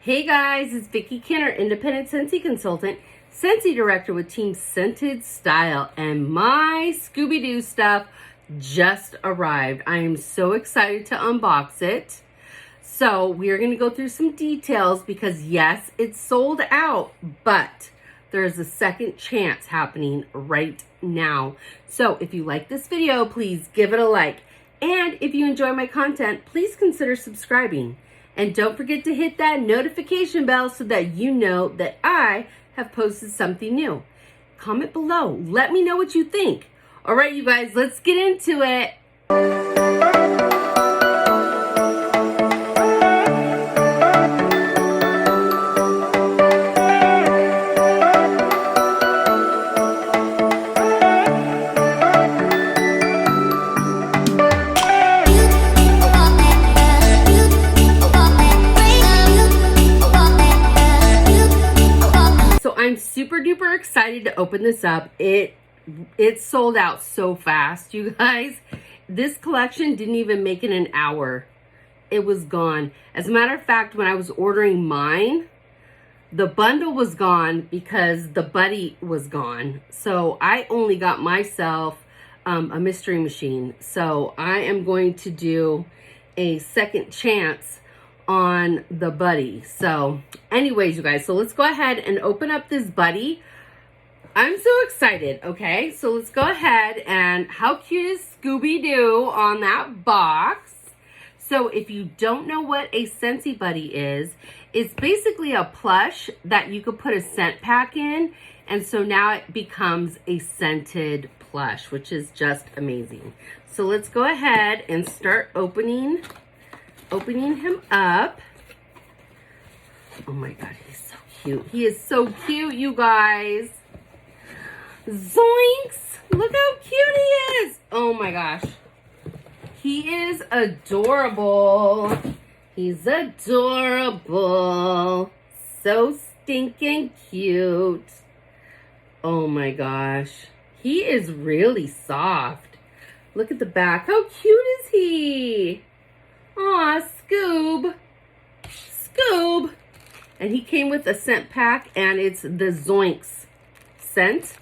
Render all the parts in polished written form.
Hey guys, it's Vicki Kinner, independent Scentsy consultant, Scentsy director with Team Scented Style, and my Scooby-Doo stuff just arrived. I am so excited to unbox it. So we are going to go through some details because yes, it's sold out, but there's a second chance happening right now. So if you like this video, please give it a like. And if you enjoy my content, please consider subscribing. And don't forget to hit that notification bell so that you know that I have posted something new. Comment below. Let me know what you think. All right, you guys, let's get into it. I'm super duper excited to open this up. It sold out so fast, you guys. This collection didn't even make it an hour. It was gone. As a matter of fact, when I was ordering mine, the bundle was gone because the buddy was gone. So I only got myself a mystery machine. So I am going to do a second chance on the buddy. So anyways, you guys, so let's go ahead and open up this buddy. I'm so excited. Okay, so let's go ahead, and how cute is Scooby-Doo on that box? So if you don't know what a Scentsy buddy is, it's basically a plush that you could put a scent pack in, and so now it becomes a scented plush, which is just amazing. So let's go ahead and start opening him up. Oh my god, he's so cute. He is so cute, you guys. Zoinks! Look how cute he is. Oh my gosh. He is adorable. He's adorable. So stinking cute. Oh my gosh. He is really soft. Look at the back. How cute is he? Aw, Scoob. Scoob. And he came with a scent pack, and it's the Zoinks scent.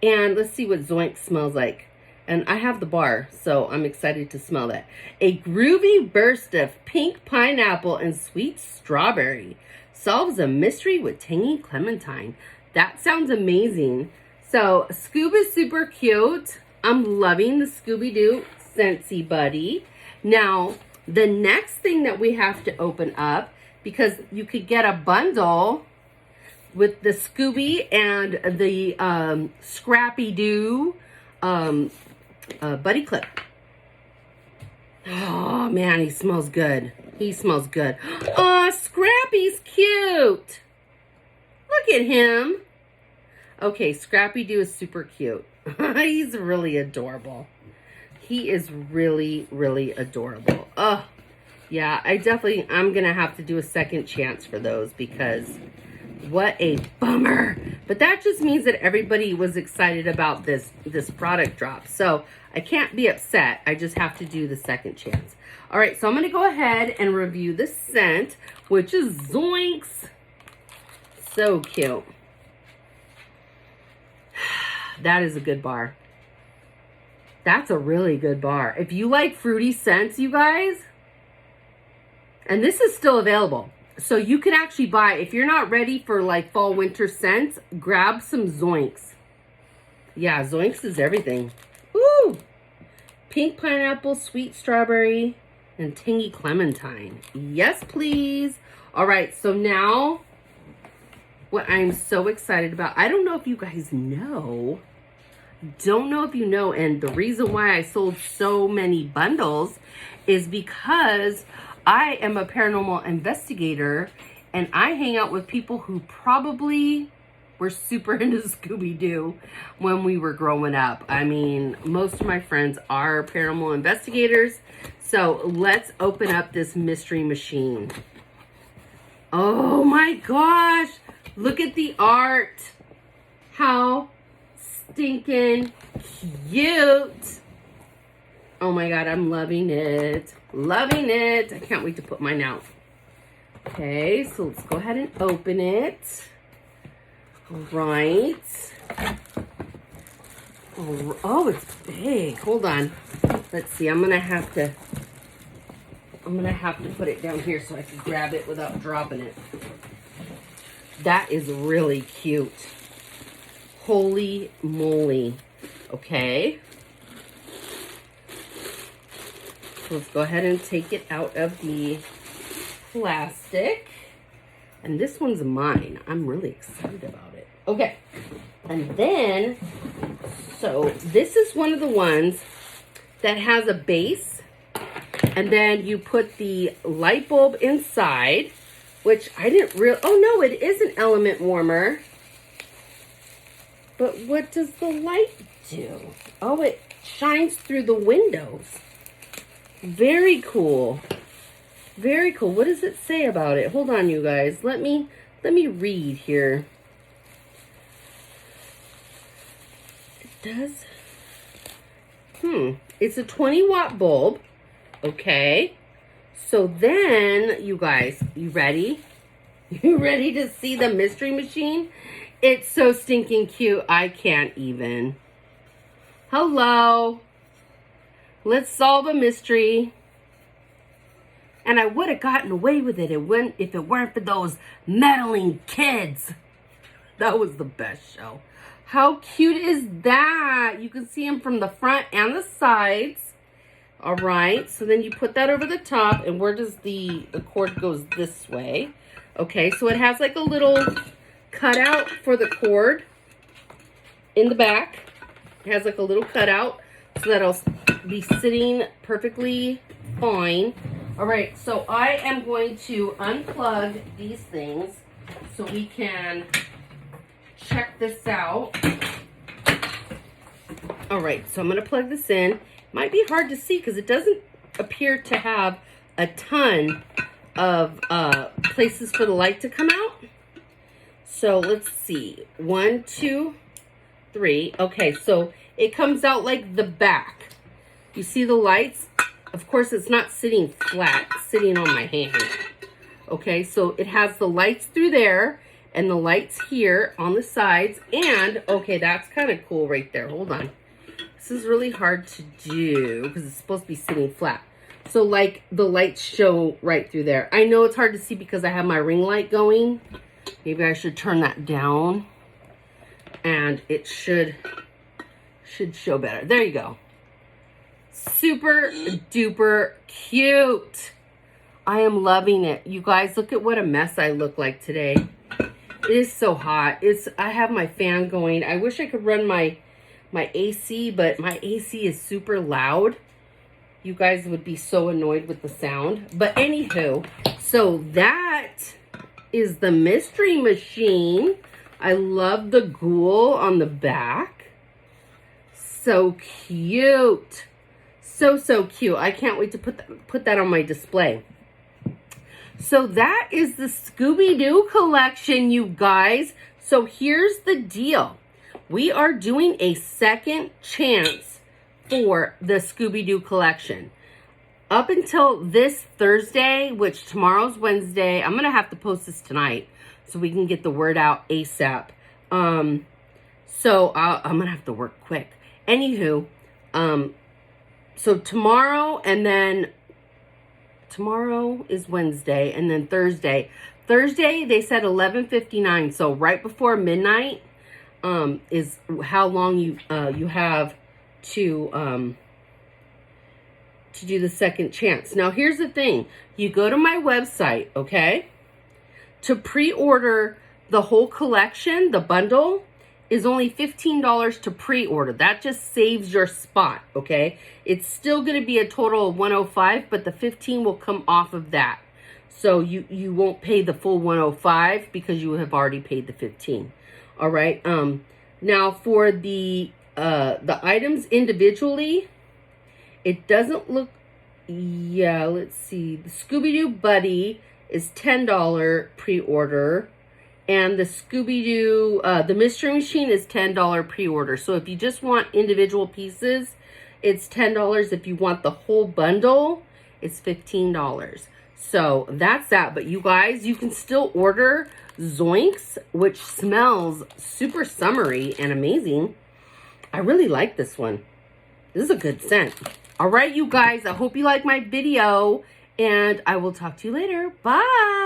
And let's see what Zoinks smells like. And I have the bar, so I'm excited to smell that. A groovy burst of pink pineapple and sweet strawberry solves a mystery with tangy clementine. That sounds amazing. So Scoob is super cute. I'm loving the Scooby-Doo Scentsy buddy. Now, the next thing that we have to open up, because you could get a bundle with the Scooby and the Scrappy-Doo buddy clip. Oh man, he smells good. He smells good. Oh, Scrappy's cute. Look at him. Okay, Scrappy-Doo is super cute. He's really adorable. He is really, really adorable. Oh, yeah, I'm going to have to do a second chance for those because what a bummer. But that just means that everybody was excited about this product drop. So I can't be upset. I just have to do the second chance. All right, so I'm going to go ahead and review the scent, which is Zoinks. So cute. That is a good bar. That's a really good bar. If you like fruity scents, you guys, and this is still available. So you can actually buy, if you're not ready for like fall winter scents, grab some Zoinks. Yeah, Zoinks is everything. Ooh! Pink pineapple, sweet strawberry, and tangy clementine. Yes, please. All right, so now what I'm so excited about, I don't know if you guys know, don't know if you know, and the reason why I sold so many bundles is because I am a paranormal investigator and I hang out with people who probably were super into Scooby-Doo when we were growing up. I mean, most of my friends are paranormal investigators. So let's open up this mystery machine. Oh my gosh, look at the art. How stinking cute. Oh my god, I'm loving it. Loving it. I can't wait to put mine out. Okay, so let's go ahead and open it. All right. Oh, it's big. Hold on. Let's see. I'm gonna have to put it down here so I can grab it without dropping it. That is really cute. Holy moly. Okay. So let's go ahead and take it out of the plastic. And this one's mine. I'm really excited about it. Okay. And then, so this is one of the ones that has a base. And then you put the light bulb inside, which I didn't really, oh no, it is an element warmer. But what does the light do? Oh, it shines through the windows. Very cool. Very cool. What does it say about it? Hold on, you guys. Let me read here. It does. It's a 20-watt bulb. Okay. So then, you guys, you ready? You ready to see the mystery machine? It's so stinking cute. I can't even. Hello. Let's solve a mystery. And I would have gotten away with it if it weren't for those meddling kids. That was the best show. How cute is that? You can see them from the front and the sides. All right. So then you put that over the top. And where does the cord goes this way? Okay. So it has like a little cutout for the cord in the back. It has like a little cutout so that it'll be sitting perfectly fine. All right, so I am going to unplug these things so we can check this out. All right, so I'm going to plug this in. Might be hard to see because it doesn't appear to have a ton of places for the light to come out. So let's see. 1, 2, 3. Okay, so it comes out like the back. You see the lights? Of course, it's not sitting flat, it's sitting on my hand. Okay, so it has the lights through there and the lights here on the sides. And, okay, that's kind of cool right there. Hold on. This is really hard to do because it's supposed to be sitting flat. So, like, the lights show right through there. I know it's hard to see because I have my ring light going. Maybe I should turn that down. And it should show better. There you go. Super duper cute. I am loving it. You guys, look at what a mess I look like today. It is so hot. I have my fan going. I wish I could run my AC, but my AC is super loud. You guys would be so annoyed with the sound. But anywho, so that is the mystery machine. I love the ghoul on the back. So cute. So cute. I can't wait to put that on my display. So that is the Scooby-Doo collection, you guys. So here's the deal. We are doing a second chance for the Scooby-Doo collection. Up until this Thursday, which tomorrow's Wednesday, I'm going to have to post this tonight so we can get the word out ASAP. So I'm going to have to work quick. Anywho, so tomorrow, and then tomorrow is Wednesday, and then Thursday. Thursday, they said 11:59, so right before midnight is how long you have to do the second chance. Now, here's the thing. You go to my website, okay? To pre-order the whole collection, the bundle, is only $15 to pre-order. That just saves your spot, okay? It's still going to be a total of $105, but the 15 will come off of that. So you won't pay the full $105 because you have already paid the 15. All right. Now for the items individually, it doesn't look. Yeah, let's see. The Scooby-Doo Buddy is $10 pre-order. And the Scooby-Doo, the Mystery Machine is $10 pre-order. So if you just want individual pieces, it's $10. If you want the whole bundle, it's $15. So that's that. But you guys, you can still order Zoinks, which smells super summery and amazing. I really like this one. This is a good scent. All right, you guys, I hope you like my video, and I will talk to you later. Bye.